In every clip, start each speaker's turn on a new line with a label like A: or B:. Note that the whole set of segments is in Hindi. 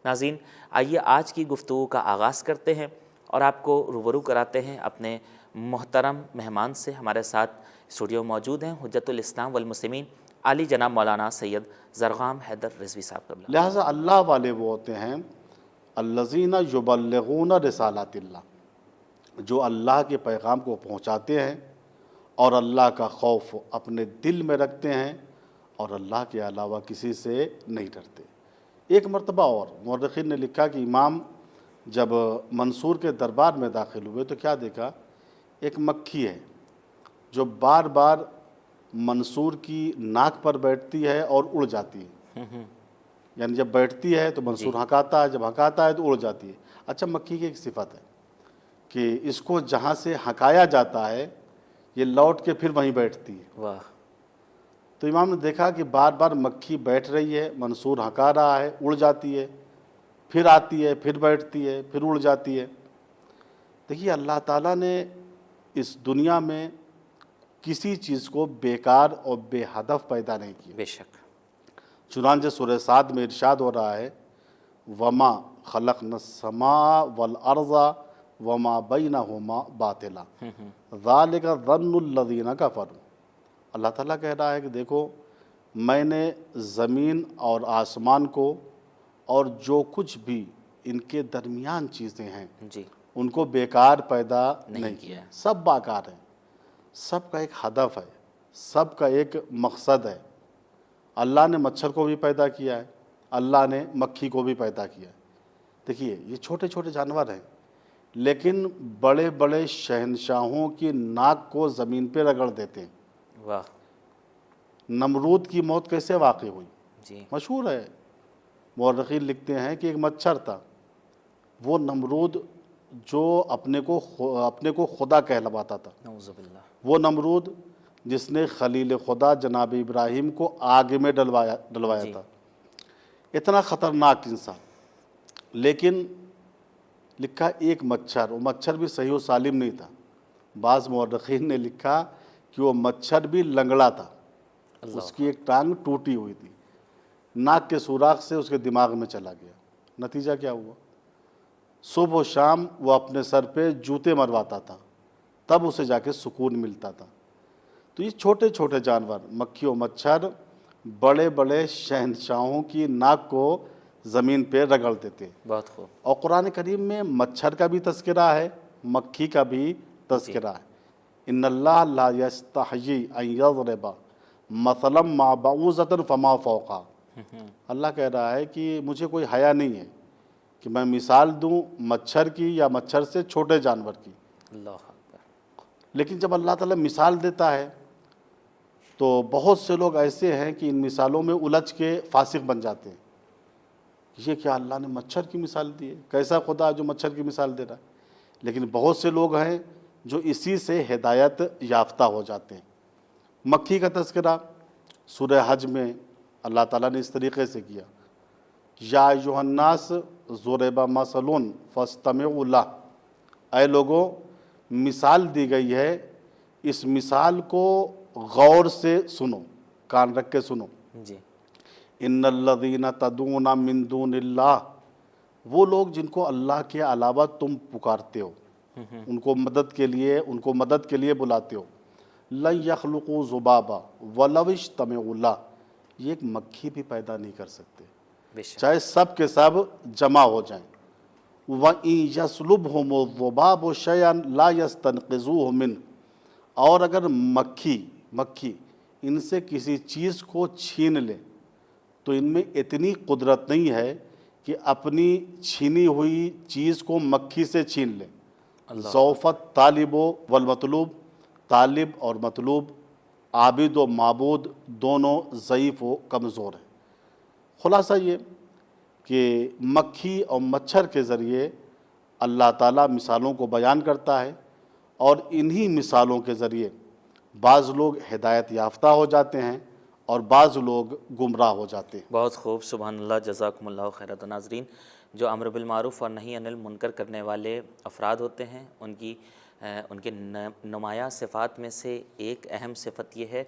A: नाज़रीन, आइए आज की गुफ्तगू का आगाज़ करते हैं और आपको रूबरू कराते हैं अपने मोहतरम मेहमान से। हमारे साथ स्टूडियो मौजूद हैं हुज्जतुल इस्लाम वल मुस्लिमीन आली जनाब मौलाना सैयद ज़रग़ाम हैदर रिज़वी साहब।
B: लिहाजा अल्लाह वाले वो होते हैं अल्लज़ीना युबल्लिगूना रिसालातिल्लाह, जो अल्लाह के पैगाम को पहुँचाते हैं और अल्लाह का खौफ अपने दिल में रखते हैं और अल्लाह के अलावा किसी से नहीं डरते। एक मरतबा और मुअर्रिख़ीन ने लिखा कि इमाम जब मंसूर के दरबार में दाखिल हुए तो क्या देखा, एक मक्खी है जो बार बार मंसूर की नाक पर बैठती है और उड़ जाती है। यानी जब बैठती है तो मंसूर हकाता है, जब हकाता है तो उड़ जाती है। अच्छा, मक्खी की एक सिफत है कि इसको जहाँ से हकाया जाता है ये लौट के फिर वहीं बैठती है।
A: वाह।
B: तो इमाम ने देखा कि बार बार मक्खी बैठ रही है, मंसूर हका रहा है, उड़ जाती है, फिर आती है, फिर बैठती है, फिर उड़ जाती है। देखिए, अल्लाह ताला ने इस दुनिया में किसी चीज़ को बेकार और बेहदफ पैदा नहीं किया।
A: बेशक।
B: चुनांचे सूरह साद में इरशाद हो रहा है, वमा खलक़नस्समा वल अर्ज़ा वमा बैनहुमा बातिला ज़ालिका ज़न्नुल्लज़ीना कफ़रू। अल्लाह ताला कह रहा है कि देखो, मैंने ज़मीन और आसमान को और जो कुछ भी इनके दरमियान चीज़ें हैं
A: जी,
B: उनको बेकार पैदा नहीं
A: किया।
B: किया। सब बाकार है, सबका एक हदफ है, सबका एक मकसद है। अल्लाह ने मच्छर को भी पैदा किया है, अल्लाह ने मक्खी को भी पैदा किया है। देखिए, ये छोटे छोटे जानवर हैं, लेकिन बड़े बड़े शहनशाहों की नाक को ज़मीन पे रगड़ देते हैं।
A: वाह।
B: नमरूद की मौत कैसे वाक़ई हुई,
A: जी,
B: मशहूर है। मुअर्रिख़ीन लिखते हैं कि एक मच्छर था, वो नमरूद जो अपने को खुदा कहलवाता था,
A: नऊज़ुबिल्लाह।
B: वो नमरूद जिसने खलील खुदा जनाब इब्राहिम को आग में डलवाया था। इतना ख़तरनाक इंसान, लेकिन लिखा एक मच्छर, वो मच्छर भी सही व सालिम नहीं था। बाज़ मुअर्रिख़ीन ने लिखा कि वो मच्छर भी लंगड़ा था, उसकी एक टांग टूटी हुई थी, नाक के सुराख से उसके दिमाग में चला गया। नतीजा क्या हुआ, सुबह व शाम वो अपने सर पे जूते मरवाता था, तब उसे जाके सुकून मिलता था। तो ये छोटे छोटे जानवर, मक्खी और मच्छर, बड़े बड़े शहनशाहों की नाक को ज़मीन पे रगड़ देते।
A: बहुत खूब।
B: और कुरान करीम में मच्छर का भी तज़किरा है, मक्खी का भी तज़किरा है। इन्नल्लाह ला यस्तहयी अन यज़रिबा मसलन मा बऊज़तन फमा फ़ौक़ा। अल्लाह कह रहा है कि मुझे कोई हया नहीं है कि मैं मिसाल दूं मच्छर की या मच्छर से छोटे जानवर की।
A: अल्लाह अकबर।
B: लेकिन जब अल्लाह ताला मिसाल देता है तो बहुत से लोग ऐसे हैं कि इन मिसालों में उलझ के फासिक बन जाते हैं। ये क्या, अल्लाह ने मच्छर की मिसाल दी है, कैसा खुदा जो मच्छर की मिसाल दे रहा है। लेकिन बहुत से लोग हैं जो इसी से हिदायत याफ्ता हो जाते हैं। मक्खी का तज़किरा सूरह हज में अल्लाह ताला ने इस तरीक़े से किया, या अय्युहन्नास ज़ुरिबा मसलुन फस्तमिउ लह। ऐ लोगों, मिसाल दी गई है, इस मिसाल को गौर से सुनो, कान रख के सुनो।
A: जी,
B: इन्नल्लज़ीना तदूना मिन दूनिल्लाह, वो लोग जिनको अल्लाह के अलावा तुम पुकारते हो, उनको मदद के लिए बुलाते हो, लन यख्लुक़ू ज़ुबाबा वलव इज्तमऊ लह, ये एक मक्खी भी पैदा नहीं कर सकते,
A: बेशक।
B: चाहे सब के सब जमा हो जाएं। व इन यसलुबहुमु ज़ुबाबु शयअन ला यस्तनक़िज़ूहु मिन, और अगर मक्खी इनसे किसी चीज़ को छीन ले तो इनमें इतनी कुदरत नहीं है कि अपनी छीनी हुई चीज़ को मक्खी से छीन ले। ज़ौफ़त तालिबो वल मतलूब, तालिब और मतलूब, आबिद व माबूद दोनों ज़ईफ़ व कमज़ोर हैं। ख़ुलासा ये कि मक्खी और मच्छर के ज़रिए अल्लाह ताला मिसालों को बयान करता है और इन्हीं मिसालों के ज़रिए बाज़ लोग हिदायत याफ्ता हो जाते हैं और बाज़ लोग गुमराह हो जाते हैं।
A: बहुत खूब, सुबहानल्लाह, जज़ाकुमुल्लाह खैर। तो नाज़रीन, जो अम्र बिल मारूफ़ और नही अनिल मुनकर करने वाले अफराद होते हैं, उनके नुमाया सिफ़ात में से एक अहम सिफ़त यह है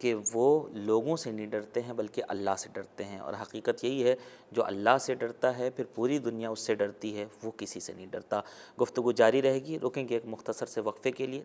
A: कि वो लोगों से नहीं डरते हैं बल्कि अल्लाह से डरते हैं। और हकीकत यही है, जो अल्लाह से डरता है फिर पूरी दुनिया उससे डरती है, वो किसी से नहीं डरता। गुफ्तगू जारी रहेगी, रुकेंगे एक मुख्तसर से वक्फ़े के लिए।